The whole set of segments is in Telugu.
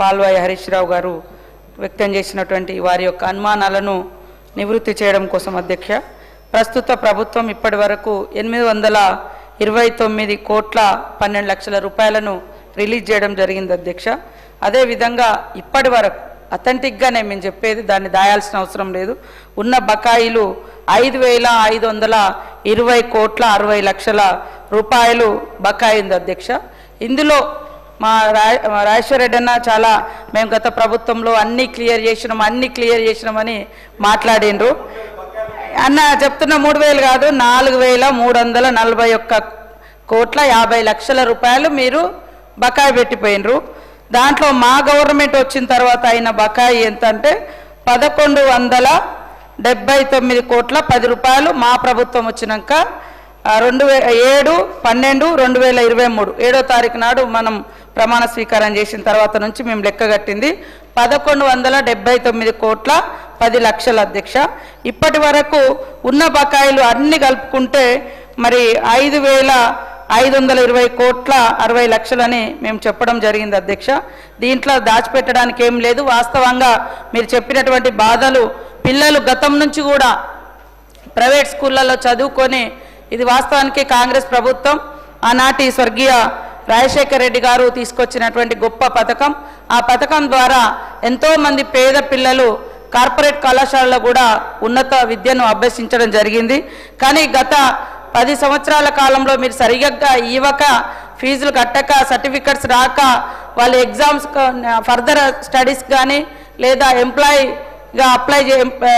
పాల్వాయి హరీష్ రావు గారు వ్యక్తం చేసినటువంటి వారి యొక్క అనుమానాలను నివృత్తి చేయడం కోసం అధ్యక్ష, ప్రస్తుత ప్రభుత్వం ఇప్పటి వరకు 829 కోట్ల 12 లక్షల రూపాయలను రిలీజ్ చేయడం జరిగింది అధ్యక్ష. అదేవిధంగా ఇప్పటి వరకు అథెంటిక్గానే మేము చెప్పేది, దాన్ని దాయాల్సిన అవసరం లేదు, ఉన్న బకాయిలు 5,520 కోట్ల 60 లక్షల రూపాయలు బకాయి ఉంది అధ్యక్ష. ఇందులో మా రాజేశ్వర రెడ్డి అన్న చాలా మేము గత ప్రభుత్వంలో అన్నీ క్లియర్ చేసినామని మాట్లాడిండ్రు అన్న. చెప్తున్న 3,000 కాదు, 4,341 కోట్ల 50 లక్షల రూపాయలు మీరు బకాయి పెట్టిపోయినరు. దాంట్లో మా గవర్నమెంట్ వచ్చిన తర్వాత అయిన బకాయి ఎంత అంటే 1,179 కోట్ల 10 రూపాయలు. మా ప్రభుత్వం వచ్చినాక 7/12/2023 7వ తారీఖు నాడు మనం ప్రమాణ స్వీకారం చేసిన తర్వాత నుంచి మేము లెక్కగట్టింది 1,179 కోట్ల 10 లక్షల అధ్యక్ష. ఇప్పటి వరకు ఉన్న బకాయిలు అన్ని కలుపుకుంటే మరి 5,520 కోట్ల 60 లక్షలని మేము చెప్పడం జరిగింది అధ్యక్ష. దీంట్లో దాచిపెట్టడానికి ఏం లేదు. వాస్తవంగా మీరు చెప్పినటువంటి బాధలు, పిల్లలు గతం నుంచి కూడా ప్రైవేట్ స్కూళ్ళల్లో చదువుకొని, ఇది వాస్తవానికి కాంగ్రెస్ ప్రభుత్వం ఆనాటి స్వర్గీయ రాజశేఖర రెడ్డి గారు తీసుకొచ్చినటువంటి గొప్ప పథకం. ఆ పథకం ద్వారా ఎంతోమంది పేద పిల్లలు కార్పొరేట్ కళాశాలలో కూడా ఉన్నత విద్యను అభ్యసించడం జరిగింది. కానీ గత 10 సంవత్సరాల కాలంలో మీరు సరిగ్గా ఇవ్వక, ఫీజులు కట్టక, సర్టిఫికెట్స్ రాక, వాళ్ళ ఎగ్జామ్స్ ఫర్దర్ స్టడీస్ కానీ లేదా ఎంప్లాయీగా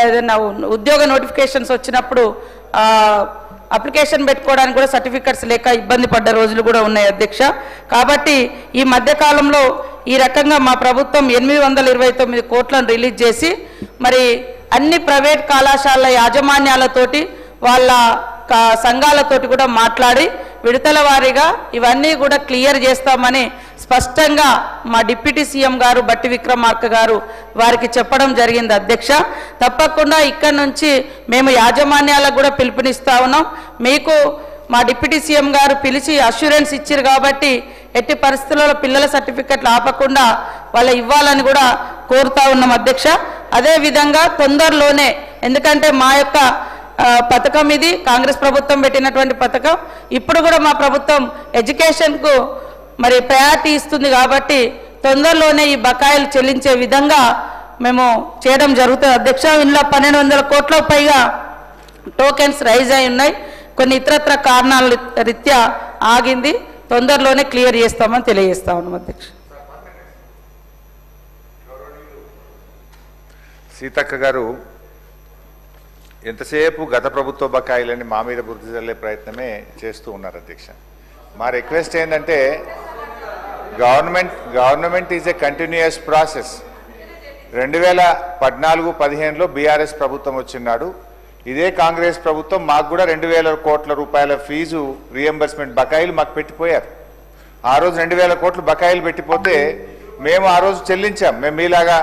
ఏదైనా ఉద్యోగ నోటిఫికేషన్స్ వచ్చినప్పుడు అప్లికేషన్ పెట్టుకోవడానికి కూడా సర్టిఫికెట్స్ లేక ఇబ్బంది పడ్డ రోజులు కూడా ఉన్నాయి అధ్యక్ష. కాబట్టి ఈ మధ్యకాలంలో ఈ రకంగా మా ప్రభుత్వం 829 కోట్లను రిలీజ్ చేసి మరి అన్ని ప్రైవేట్ కళాశాలల యాజమాన్యాలతోటి వాళ్ళ సంఘాలతోటి కూడా మాట్లాడి విడతల వారీగా ఇవన్నీ కూడా క్లియర్ చేస్తామని స్పష్టంగా మా డిప్యూటీ సీఎం గారు బట్టి విక్రమార్క గారు వారికి చెప్పడం జరిగింది అధ్యక్ష. తప్పకుండా ఇక్కడ నుంచి మేము యాజమాన్యాలకు కూడా పిలుపునిస్తా ఉన్నాం. మీకు మా డిప్యూటీ సీఎం గారు పిలిచి అష్యూరెన్స్ ఇచ్చారు కాబట్టి ఎట్టి పరిస్థితుల్లో పిల్లల సర్టిఫికెట్లు ఆపకుండా వాళ్ళ ఇవ్వాలని కూడా కోరుతా ఉన్నాం అధ్యక్ష. అదేవిధంగా తొందరలోనే, ఎందుకంటే మా యొక్క పథకం ఇది కాంగ్రెస్ ప్రభుత్వం పెట్టినటువంటి పథకం, ఇప్పుడు కూడా మా ప్రభుత్వం ఎడ్యుకేషన్కు మరి ప్రయారిటీ ఇస్తుంది కాబట్టి తొందరలోనే ఈ బకాయిలు చెల్లించే విధంగా మేము చేయడం జరుగుతుంది అధ్యక్ష. ఇందులో 1,200 కోట్ల పైగా టోకెన్స్ రైజ్ అయి ఉన్నాయి. కొన్ని ఇతరత్ర కారణాల రీత్యా ఆగింది. తొందరలోనే క్లియర్ చేస్తామని తెలియజేస్తా ఉన్నాం అధ్యక్ష. సీతక్క గారు ఎంతసేపు గత ప్రభుత్వ బకాయిలని మా మీద బుద్ధి చల్లే ప్రయత్నమే చేస్తూ ఉన్నారు అధ్యక్ష. మా రిక్వెస్ట్ ఏంటంటే government is a continuous process. 2014-15లో బీఆర్ఎస్ ప్రభుత్వం వచ్చినాడు. ఇదే కాంగ్రెస్ ప్రభుత్వం మాకు కూడా 2,000 కోట్ల రూపాయల ఫీజు రీఎంబర్స్మెంట్ బకాయిలు మాకు పెట్టిపోయారు. ఆ రోజు 2,000 కోట్లు బకాయిలు పెట్టిపోతే మేము ఆ రోజు చెల్లించాం. మేము మీలాగా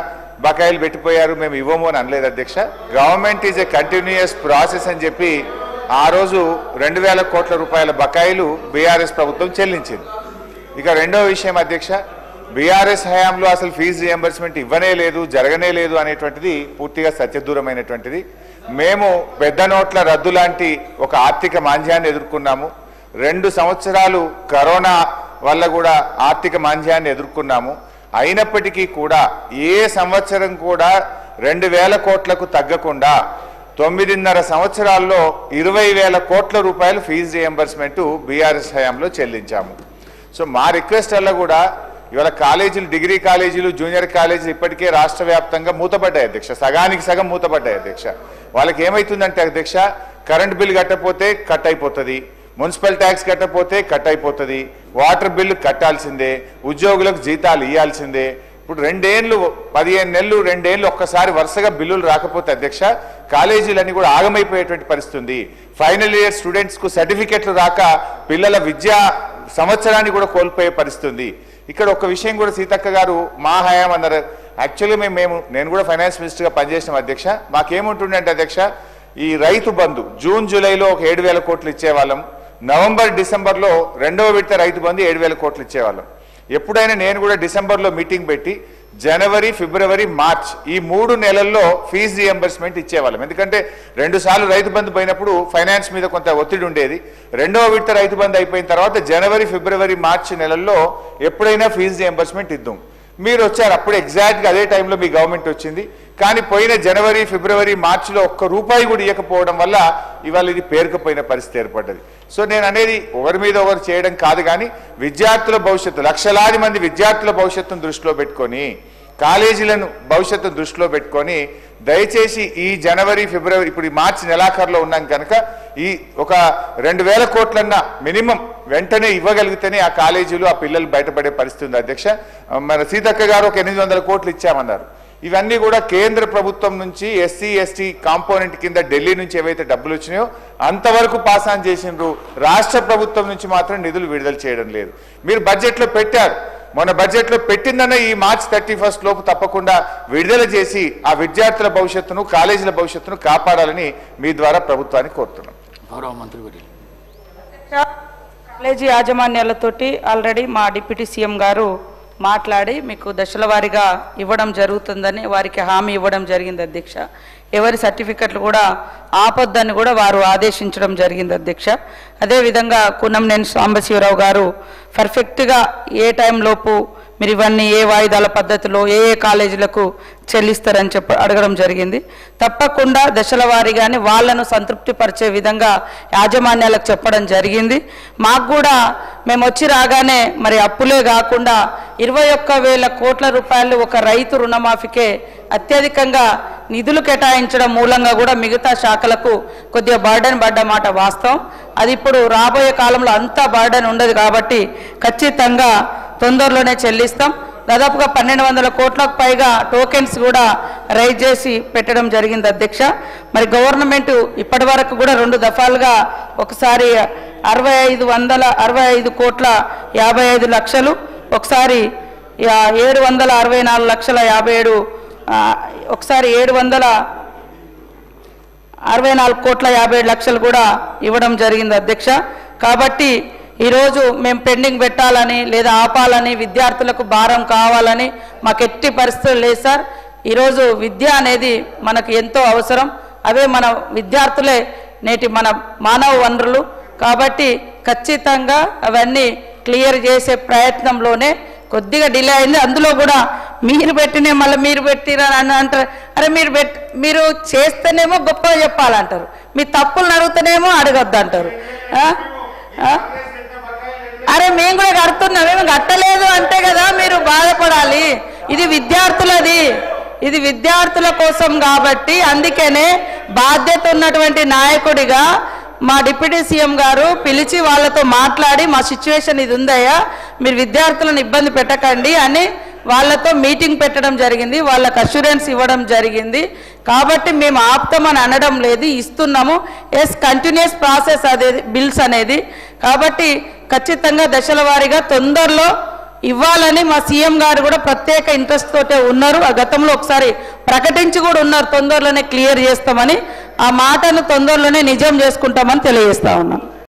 బకాయిలు పెట్టిపోయారు మేము ఇవ్వము అని అనలేదు అధ్యక్ష. Government is a continuous process అని చెప్పి ఆ రోజు 2,000 కోట్ల రూపాయల బకాయిలు బీఆర్ఎస్ ప్రభుత్వం చెల్లించింది. ఇక రెండో విషయం అధ్యక్ష, బీఆర్ఎస్ హయాంలో అసలు ఫీజు రియంబర్స్మెంట్ ఇవ్వనే లేదు, జరగనే లేదు అనేటువంటిది పూర్తిగా సత్యదూరమైనటువంటిది. మేము పెద్ద నోట్ల రద్దు లాంటి ఒక ఆర్థిక మాంద్యాన్ని ఎదుర్కొన్నాము. 2 సంవత్సరాలు కరోనా వల్ల కూడా ఆర్థిక మాంద్యాన్ని ఎదుర్కొన్నాము. అయినప్పటికీ కూడా ఏ సంవత్సరం కూడా 2,000 కోట్లకు తగ్గకుండా 9.5 సంవత్సరాల్లో 20,000 కోట్ల రూపాయలు ఫీజు రియంబర్స్మెంట్ బీఆర్ఎస్ హయాంలో చెల్లించాము. సో మా రిక్వెస్ట్ వల్ల కూడా ఇవాళ కాలేజీలు, డిగ్రీ కాలేజీలు, జూనియర్ కాలేజీలు ఇప్పటికే రాష్ట్ర వ్యాప్తంగా మూతపడ్డాయి అధ్యక్ష. సగానికి సగం మూతపడ్డాయి అధ్యక్ష. వాళ్ళకి ఏమవుతుందంటే అధ్యక్ష, కరెంట్ బిల్ కట్టకపోతే కట్ అయిపోతుంది, మున్సిపల్ ట్యాక్స్ కట్టకపోతే కట్ అయిపోతుంది, వాటర్ బిల్లు కట్టాల్సిందే, ఉద్యోగులకు జీతాలు ఇవ్వాల్సిందే. ఇప్పుడు 2 ఏళ్ళు 15 నెలలు 2 ఏళ్ళు ఒక్కసారి వరుసగా బిల్లులు రాకపోతే అధ్యక్ష కాలేజీలన్నీ కూడా ఆగమైపోయేటువంటి పరిస్థితి ఉంది. ఫైనల్ ఇయర్ స్టూడెంట్స్కు సర్టిఫికెట్లు రాక పిల్లల విద్యా సంవత్సరాన్ని కూడా కోల్పోయే పరిస్థితి ఉంది. ఇక్కడ ఒక విషయం కూడా సీతక్క గారు మా హయాం అన్నారు. యాక్చువల్లీ నేను కూడా ఫైనాన్స్ మినిస్టర్గా పనిచేసిన అధ్యక్ష. మాకేముంటుండే అంటే అధ్యక్ష, ఈ రైతు బంధు జూన్ జూలైలో ఒక 7,000 కోట్లు ఇచ్చేవాళ్ళం. నవంబర్ డిసెంబర్లో 2వ విడత రైతు బంధు 7,000 కోట్లు ఇచ్చేవాళ్ళం. ఎప్పుడైనా నేను కూడా డిసెంబర్లో మీటింగ్ పెట్టి జనవరి, ఫిబ్రవరి, మార్చ్ ఈ 3 నెలల్లో ఫీజు రియంబర్స్మెంట్ ఇచ్చేవాళ్ళం. ఎందుకంటే 2 సార్లు రైతు బంధు పోయినప్పుడు ఫైనాన్స్ మీద కొంత ఒత్తిడి ఉండేది. 2వ విడత రైతు బంధు అయిపోయిన తర్వాత జనవరి, ఫిబ్రవరి, మార్చి నెలల్లో ఎప్పుడైనా ఫీజు రియంబర్స్మెంట్ ఇద్దాం. మీరు వచ్చారు, అప్పుడు ఎగ్జాక్ట్గా అదే టైంలో మీ గవర్నమెంట్ వచ్చింది. కానీ పోయిన జనవరి, ఫిబ్రవరి, మార్చిలో ₹1 కూడా ఇవ్వకపోవడం వల్ల ఇవాళ ఇది పేరుకుపోయిన పరిస్థితి ఏర్పడ్డది. సో నేను అనేది ఒకరి మీద ఒకరు చేయడం కాదు, కానీ విద్యార్థుల భవిష్యత్తు, లక్షలాది మంది విద్యార్థుల భవిష్యత్తును దృష్టిలో పెట్టుకొని, కాలేజీలను భవిష్యత్తును దృష్టిలో పెట్టుకొని దయచేసి ఈ జనవరి, ఫిబ్రవరి, ఇప్పుడు ఈ మార్చి నెలాఖరులో ఉన్నాం కనుక ఈ ఒక 2000 కోట్లన్నా మినిమం వెంటనే ఇవ్వగలిగితేనే ఆ కాలేజీలు, ఆ పిల్లలు బయటపడే పరిస్థితి ఉంది. అధ్యక్ష, మన సీతక్క గారు ఒక 800 కోట్లు ఇచ్చామన్నారు. ఇవన్నీ కూడా కేంద్ర ప్రభుత్వం నుంచి ఎస్సీ ఎస్టీ కాంపోనెంట్ కింద ఢిల్లీ నుంచి ఏవైతే డబ్బులు వచ్చినాయో అంతవరకు పాస్ ఆన్ చేసిండ్రు. రాష్ట్ర ప్రభుత్వం నుంచి మాత్రం నిధులు విడుదల చేయడం లేదు. మీరు బడ్జెట్లో పెట్టారు, మొన్న బడ్జెట్లో పెట్టిందన్న ఈ మార్చి 31 లోపు తప్పకుండా విడుదల చేసి ఆ విద్యార్థుల భవిష్యత్తును, కాలేజీల భవిష్యత్తును కాపాడాలని మీ ద్వారా ప్రభుత్వాన్ని కోరుతున్నాం. గౌరవ మంత్రి కాలేజీ యాజమాన్యాలతోటి ఆల్రెడీ మా డిప్యూటీ సీఎం గారు మాట్లాడి మీకు దశల వారీగా ఇవ్వడం జరుగుతుందని వారికి హామీ ఇవ్వడం జరిగింది అధ్యక్ష. ఎవరి సర్టిఫికెట్లు కూడా ఆపొద్దని కూడా వారు ఆదేశించడం జరిగింది అధ్యక్ష. అదేవిధంగా కున్నంనేని సాంబశివరావు గారు పర్ఫెక్ట్గా ఏ టైంలోపు మీరు ఇవన్నీ ఏ వాయిదాల పద్ధతిలో ఏ కాలేజీలకు చెల్లిస్తారని అడగడం జరిగింది. తప్పకుండా దశల వారీగానే వాళ్ళను సంతృప్తిపరిచే విధంగా యాజమాన్యాలకు చెప్పడం జరిగింది. మాకు కూడా మేము వచ్చి రాగానే మరి అప్పులే కాకుండా 21,000 కోట్ల రూపాయలు ఒక రైతు రుణమాఫీకే అత్యధికంగా నిధులు కేటాయించడం మూలంగా కూడా మిగతా శాఖలకు కొద్దిగా బర్డెన్ పడ్డ మాట వాస్తవం. అది ఇప్పుడు రాబోయే కాలంలో అంతా బర్డెన్ ఉండదు కాబట్టి ఖచ్చితంగా తొందరలోనే చెల్లిస్తాం. దాదాపుగా 1200 కోట్లకు పైగా టోకెన్స్ కూడా రైజ్ చేసి పెట్టడం జరిగింది అధ్యక్ష. మరి గవర్నమెంట్ ఇప్పటి వరకు కూడా 2 దఫాలుగా ఒకసారి 65 కోట్ల 55 లక్షలు, ఒకసారి 764 లక్షల 57, ఒకసారి 764 కోట్ల 57 లక్షలు కూడా ఇవ్వడం జరిగింది అధ్యక్ష. కాబట్టి ఈరోజు మేము పెండింగ్ పెట్టాలని లేదా ఆపాలని, విద్యార్థులకు భారం కావాలని మాకు ఎట్టి పరిస్థితులు లేదు సార్. ఈరోజు విద్య అనేది మనకు ఎంతో అవసరం. అవే మన విద్యార్థులే నేటి మన మానవ వనరులు. కాబట్టి ఖచ్చితంగా అవన్నీ క్లియర్ చేసే ప్రయత్నంలోనే కొద్దిగా డిలే అయింది. అందులో కూడా మీరు పెట్టినే మళ్ళీ మీరు పెట్టిరని అంటారు. అరే మీరు చేస్తేనేమో గొప్పగా చెప్పాలంటారు, మీ తప్పులు అడుగుతూనేమో అడగొద్దు అంటారు. అరే మేము కూడా కడుతున్నాం, మేము కట్టలేదు అంటే కదా మీరు బాధపడాలి. ఇది విద్యార్థులది, ఇది విద్యార్థుల కోసం కాబట్టి అందుకనే బాధ్యత ఉన్నటువంటి నాయకుడిగా మా డిప్యూటీ సీఎం గారు పిలిచి వాళ్ళతో మాట్లాడి మా సిచ్యువేషన్ ఇది ఉందయ్యా, మీరు విద్యార్థులను ఇబ్బంది పెట్టకండి అని వాళ్ళతో మీటింగ్ పెట్టడం జరిగింది. వాళ్ళకు అష్యూరెన్స్ ఇవ్వడం జరిగింది. కాబట్టి మేము ఆపుతామని అనడం లేదు, ఇస్తున్నాము. ఎస్, కంటిన్యూస్ ప్రాసెస్ అదే బిల్స్ అనేది. కాబట్టి ఖచ్చితంగా దశల వారీగా తొందరలో ఇవ్వాలని మా సీఎం గారు కూడా ప్రత్యేక ఇంట్రెస్ట్ తోటే ఉన్నారు. ఆ గతంలో ఒకసారి ప్రకటించి కూడా ఉన్నారు, తొందరలోనే క్లియర్ చేస్తామని. ఆ మాటను తొందరలోనే నిజం చేసుకుంటామని తెలియజేస్తా ఉన్నాం.